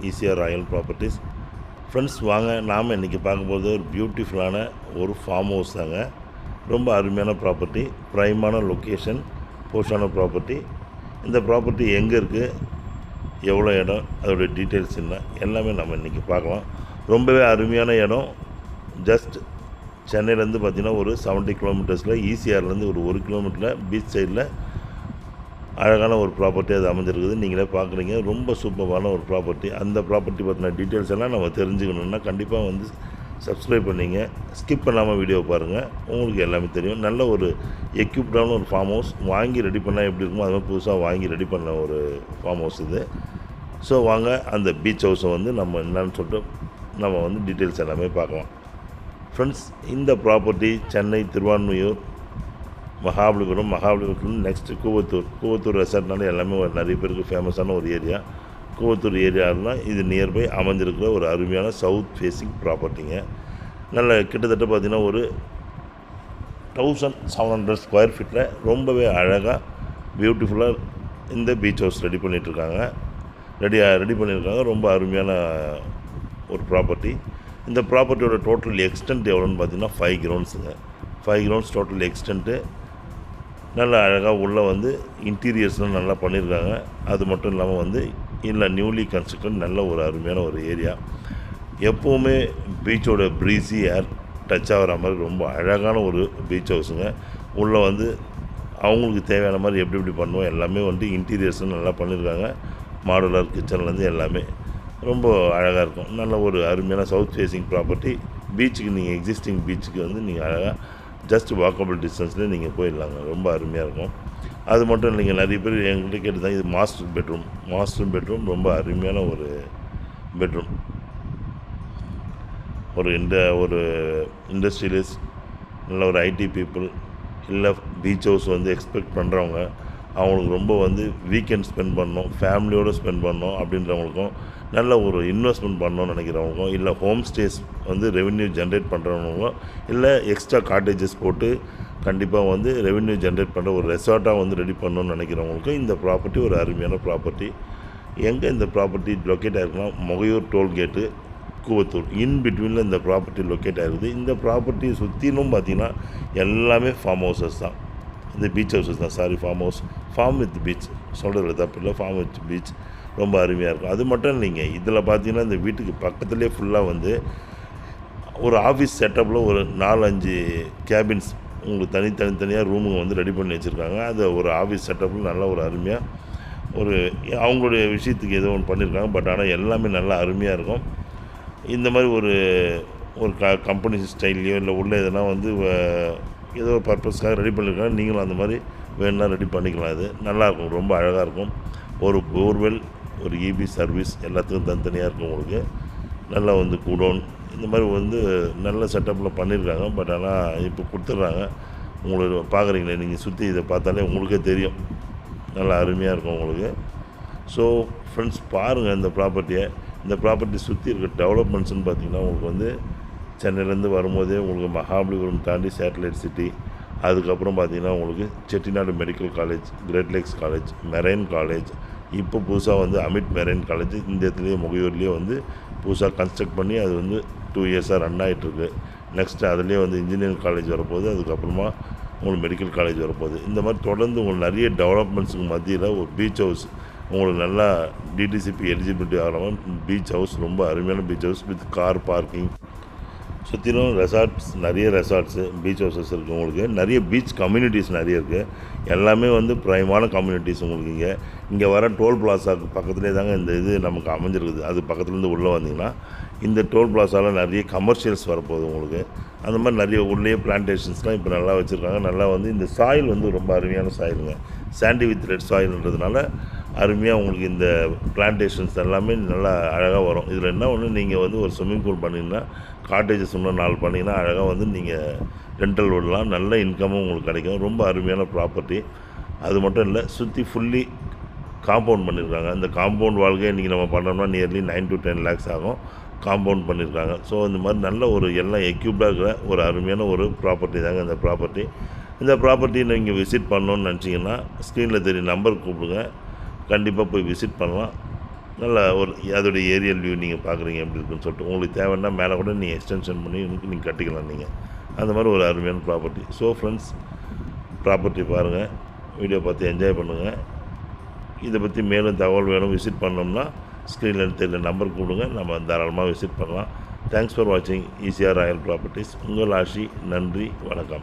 ECR Royal properties. Friends வாங்க, நாம் இன்றைக்கி பார்க்கும்போது ஒரு பியூட்டிஃபுல்லான ஒரு ஃபார்ம் ஹவுஸ் தாங்க. ரொம்ப அருமையான ப்ராப்பர்ட்டி, ப்ரைமான லொக்கேஷன், போஸ்டான ப்ராப்பர்ட்டி. இந்த ப்ராப்பர்ட்டி எங்கே இருக்குது, எவ்வளோ இடம், அதோடய டீட்டெயில்ஸ் என்ன, எல்லாமே நம்ம இன்றைக்கி பார்க்கலாம். ரொம்பவே அருமையான இடம். ஜஸ்ட் சென்னையிலேருந்து பார்த்திங்கன்னா ஒரு 70 கிலோமீட்டர்ஸில், ஈசிஆர்லேருந்து ஒரு 1 கிலோமீட்டரில் பீச் சைடில் அழகான ஒரு ப்ராப்பர்ட்டி அது அமைஞ்சிருக்குது. நீங்களே பார்க்குறீங்க, ரொம்ப சூப்பரான ஒரு ப்ராப்பர்ட்டி. அந்த ப்ராப்பர்ட்டி பற்றின டீட்டெயில்ஸ் எல்லாம் நம்ம தெரிஞ்சுக்கணுன்னா கண்டிப்பாக வந்து சப்ஸ்கிரைப் பண்ணிங்க, ஸ்கிப் பண்ணாமல் வீடியோ பாருங்கள், உங்களுக்கு எல்லாமே தெரியும். நல்ல ஒரு எக்யூப்டான ஒரு ஃபார்ம் ஹவுஸ். வாங்கி ரெடி பண்ணால் எப்படி இருக்குமோ அது மாதிரி புதுசாக வாங்கி ரெடி பண்ண ஒரு ஃபார்ம் ஹவுஸ் இது. ஸோ வாங்க, அந்த பீச் ஹவுஸை வந்து நம்ம என்னன்னு சொல்லிட்டு நம்ம வந்து டீட்டெயில்ஸ் எல்லாமே பார்க்கலாம். ஃப்ரெண்ட்ஸ், இந்த ப்ராப்பர்ட்டி சென்னை, திருவான்மையூர், மகாபலிபுரம் நெக்ஸ்ட்டு கூவத்தூர் ரெசார்ட்னால எல்லாமே நிறைய பேருக்கு ஃபேமஸான ஒரு ஏரியா. கூவத்தூர் ஏரியாலாம் இது நியர்பை அமைஞ்சிருக்கிற ஒரு அருமையான சவுத் ஃபேஸிங் ப்ராப்பர்ட்டிங்க. நல்ல கிட்டத்தட்ட பார்த்திங்கன்னா ஒரு 1700 ஸ்கொயர் ஃபீட்டில் ரொம்பவே அழகாக பியூட்டிஃபுல்லாக இந்த பீச் ஹவுஸ் ரெடி பண்ணியிருக்காங்க. ரெடி பண்ணியிருக்காங்க. ரொம்ப அருமையான ஒரு ப்ராப்பர்ட்டி. இந்த ப்ராப்பர்ட்டியோட டோட்டல் எக்ஸ்டென்ட் எவ்வளோன்னு பார்த்தீங்கன்னா 5 கிரவுண்ட்ஸுங்க. 5 கிரவுண்ட்ஸ் டோட்டல் எக்ஸ்டென்ட்டு. நல்லா அழகாக உள்ளே வந்து இன்டீரியர்ஸ்லாம் நல்லா பண்ணியிருக்காங்க. அது மட்டும் இல்லாமல் வந்து இல்லை, நியூலி கன்ஸ்ட்ரக்டட் நல்ல ஒரு அருமையான ஒரு ஏரியா. எப்போவுமே பீச்சோட ப்ரீஸி ஏர் டச் ஆகிற மாதிரி ரொம்ப அழகான ஒரு பீச் ஹவுஸுங்க. உள்ளே வந்து அவங்களுக்கு தேவையான மாதிரி எப்படி பண்ணுவோம் எல்லாமே வந்து இன்டீரியர்ஸ்லாம் நல்லா பண்ணியிருக்காங்க. மாடுலர் கிச்சன்லேருந்து எல்லாமே ரொம்ப அழகாக இருக்கும். நல்ல ஒரு அருமையான சவுத் ஃபேஸிங் ப்ராப்பர்ட்டி. பீச்சுக்கு நீங்கள் எக்ஸிஸ்டிங் பீச்சுக்கு வந்து நீங்கள் அழகாக ஜஸ்ட் வாக்கபிள் டிஸ்டன்ஸ்லேயே நீங்கள் போயிடலாங்க. ரொம்ப அருமையாக இருக்கும். அது மட்டும் இல்லைங்க, நிறைய பேர் எங்கள்கிட்ட கேட்டு தான் இது மாஸ்டர் பெட்ரூம் ரொம்ப அருமையான ஒரு பெட்ரூம். ஒரு இண்டஸ்ட்ரியலிஸ்ட், நல்ல ஒரு ஐடி பீப்புள், இல்லை பீச் ஹவுஸ் வந்து எக்ஸ்பெக்ட் பண்ணுறவங்க, அவங்களுக்கு ரொம்ப வந்து வீக்கெண்ட் ஸ்பெண்ட் பண்ணணும், ஃபேமிலியோடு ஸ்பெண்ட் பண்ணணும் அப்படின்றவங்களுக்கும், நல்ல ஒரு இன்வெஸ்ட்மெண்ட் பண்ணணும்னு நினைக்கிறவங்களுக்கும், இல்லை ஹோம் ஸ்டேஸ் வந்து ரெவென்யூ ஜென்ரேட் பண்ணுறவங்களுக்கும், இல்லை எக்ஸ்ட்ரா காட்டேஜஸ் போட்டு கண்டிப்பாக வந்து ரெவென்யூ ஜென்ரேட் பண்ணுற ஒரு ரெசார்ட்டாக வந்து ரெடி பண்ணணும்னு நினைக்கிறவங்களுக்கும் இந்த ப்ராப்பர்ட்டி ஒரு அருமையான ப்ராப்பர்ட்டி. எங்கே இந்த ப்ராப்பர்ட்டி லொக்கேட் ஆகிருக்குன்னா, மொகையூர் டோல்கேட்டு, கூவத்தூர் இன் பிட்வீனில் இந்த ப்ராப்பர்ட்டி லொக்கேட் ஆகிருக்குது. இந்த ப்ராப்பர்ட்டியை சுற்றிலும் பார்த்திங்கன்னா எல்லாமே ஃபார்ம் ஹவுசஸ் தான். இந்த பீச் ஹவுசஸ் தான், ஃபார்ம் வித் பீச் சொல்கிறது தப்பு இல்லை, ஃபார்ம் வித் பீச் ரொம்ப அருமையாக இருக்கும். அது மட்டும் இல்லைங்க, இதில் பார்த்தீங்கன்னா இந்த வீட்டுக்கு பக்கத்துலேயே ஃபுல்லாக வந்து ஒரு ஆஃபீஸ் செட்டப்பில் ஒரு 4-5 கேபின்ஸ் உங்களுக்கு தனித்தனியாக ரூமுங்க வந்து ரெடி பண்ணி வச்சுருக்காங்க. அது ஒரு ஆஃபீஸ் செட்டப்பில் நல்லா ஒரு அருமையாக ஒரு அவங்களுடைய விஷயத்துக்கு ஏதோ ஒன்று பண்ணியிருக்காங்க. பட் ஆனால் எல்லாமே நல்லா அருமையாக இருக்கும். இந்த மாதிரி ஒரு கம்பெனி ஸ்டைல்லையோ இல்லை உள்ள எதனா வந்து ஏதோ ஒரு பர்பஸ்க்காக ரெடி பண்ணியிருக்காங்க. நீங்களும் அந்த மாதிரி வேணுன்னா ரெடி பண்ணிக்கலாம். இது நல்லாயிருக்கும், ரொம்ப அழகாக இருக்கும். ஒரு போர்வெல், ஒரு இபி சர்வீஸ் எல்லாத்துக்கும் தனித்தனியாக இருக்கும். உங்களுக்கு நல்லா வந்து குடோன் இந்த மாதிரி வந்து நல்ல செட்டப்பில் பண்ணியிருக்காங்க. பட் ஆனால் இப்போ கொடுத்துட்றாங்க. உங்களுக்கு பார்க்குறீங்களே, நீங்கள் சுற்றி இதை பார்த்தாலே உங்களுக்கே தெரியும், நல்லா அருமையாக இருக்கும் உங்களுக்கு. ஸோ ஃப்ரெண்ட்ஸ், பாருங்கள் இந்த ப்ராப்பர்ட்டியை. இந்த ப்ராப்பர்ட்டி சுற்றி இருக்க டெவலப்மெண்ட்ஸ்னு பார்த்திங்கன்னா உங்களுக்கு வந்து சென்னையிலேருந்து வரும்போதே உங்களுக்கு மகாபலிபுரம் தாண்டி சேட்டலைட் சிட்டி, அதுக்கப்புறம் பார்த்திங்கன்னா உங்களுக்கு Chettinad medical college, great lakes college, marine college, இப்போ புதுசாக வந்து அமிட் மெரைன் காலேஜ் இந்த இடத்துலையே மொகையூர்லேயே வந்து புதுசாக கன்ஸ்ட்ரக்ட் பண்ணி அது வந்து 2 இயர்ஸாக ரன் ஆகிட்டுருக்கு. நெக்ஸ்ட்டு அதுலேயே வந்து இன்ஜினியரிங் காலேஜ் வரப்போகுது, அதுக்கப்புறமா உங்களுக்கு மெடிக்கல் காலேஜ் வரப்போகுது. இந்த மாதிரி தொடர்ந்து உங்களுக்கு நிறைய டெவலப்மெண்ட்ஸுக்கு மத்தியில் ஒரு பீச் ஹவுஸ் உங்களுக்கு நல்லா டிடிசிபி எலிஜிபிலிட்டி ஆகிற மாதிரி பீச் ஹவுஸ், ரொம்ப அருமையான beach house with car parking. சுற்றிலும் நிறைய ரெசார்ட்ஸு, பீச் ஹவுசஸ் இருக்குது. உங்களுக்கு நிறைய பீச் கம்யூனிட்டிஸ் நிறைய இருக்குது. எல்லாமே வந்து ப்ரைமான கம்யூனிட்டிஸ். உங்களுக்கு இங்கே வர டோல் பிளாஸாவுக்கு பக்கத்துலேயே தாங்க இந்த இது நமக்கு அமைஞ்சிருக்குது. அது பக்கத்துலேருந்து உள்ளே வந்தீங்கன்னா இந்த டோல் பிளாஸாவில் நிறைய கமர்ஷியல்ஸ் வரப்போகுது உங்களுக்கு. அந்த மாதிரி நிறைய உள்ளே பிளான்டேஷன்ஸ்லாம் இப்போ நல்லா வச்சுருக்காங்க. நல்லா வந்து இந்த சாயில் வந்து ரொம்ப அருமையான சாயிலுங்க. சாண்டி வித் ரெட் சாயில்ன்றதுனால அருமையாக உங்களுக்கு இந்த பிளான்டேஷன்ஸ் எல்லாமே நல்லா அழகாக வரும். இதில் என்ன ஒன்று, நீங்கள் வந்து ஒரு ஸ்விம்மிங் பூல் பண்ணிங்கன்னா, காட்டேஜஸ் இன்னும் 4 பண்ணிங்கன்னா அழகாக வந்து நீங்கள் ரெண்டல் விடலாம். நல்ல இன்கமும் உங்களுக்கு கிடைக்கும். ரொம்ப அருமையான ப்ராப்பர்ட்டி. அது மட்டும் இல்லை, சுற்றி ஃபுல்லி காம்பவுண்ட் பண்ணியிருக்காங்க. அந்த காம்பவுண்ட் வாழ்க்கை இன்றைக்கி நம்ம பண்ணோம்னா நியர்லி 9 to 10 lakhs ஆகும். காம்பவுண்ட் பண்ணியிருக்காங்க. ஸோ இந்த மாதிரி நல்ல ஒரு எல்லாம் எக்யூப்டாக இருக்கிற ஒரு அருமையான ஒரு ப்ராப்பர்ட்டி தாங்க இந்த ப்ராப்பர்ட்டி. இந்த ப்ராப்பர்ட்டியை நீங்கள் விசிட் பண்ணணுன்னு நினச்சிங்கன்னா ஸ்க்ரீனில் தெரிய நம்பர் கூப்பிடுங்க, கண்டிப்பாக போய் விசிட் பண்ணலாம். நல்ல ஒரு அதோடைய ஏரியல் வியூ நீங்கள் பார்க்குறீங்க எப்படி இருக்குன்னு சொல்லிட்டு உங்களுக்கு தேவைன்னா மேலே கூட நீங்கள் எக்ஸ்டென்ஷன் பண்ணி நீங்கள் கட்டிக்கலாம் நீங்கள். அந்த மாதிரி ஒரு அருமையான ப்ராப்பர்ட்டி. ஸோ ஃப்ரெண்ட்ஸ், ப்ராப்பர்ட்டி பாருங்கள், வீடியோ பார்த்து என்ஜாய் பண்ணுங்கள். இதை பற்றி மேலும் தகவல் வேணும், விசிட் பண்ணோம்னா ஸ்க்ரீனில் தெரியல நம்பர் கொடுங்க, நம்ம தாராளமாக விசிட் பண்ணலாம். தேங்க்ஸ் ஃபார் வாட்சிங் ஈசிஆர் ராயல் ப்ராப்பர்ட்டிஸ். உங்கள் ஆஷி. நன்றி, வணக்கம்.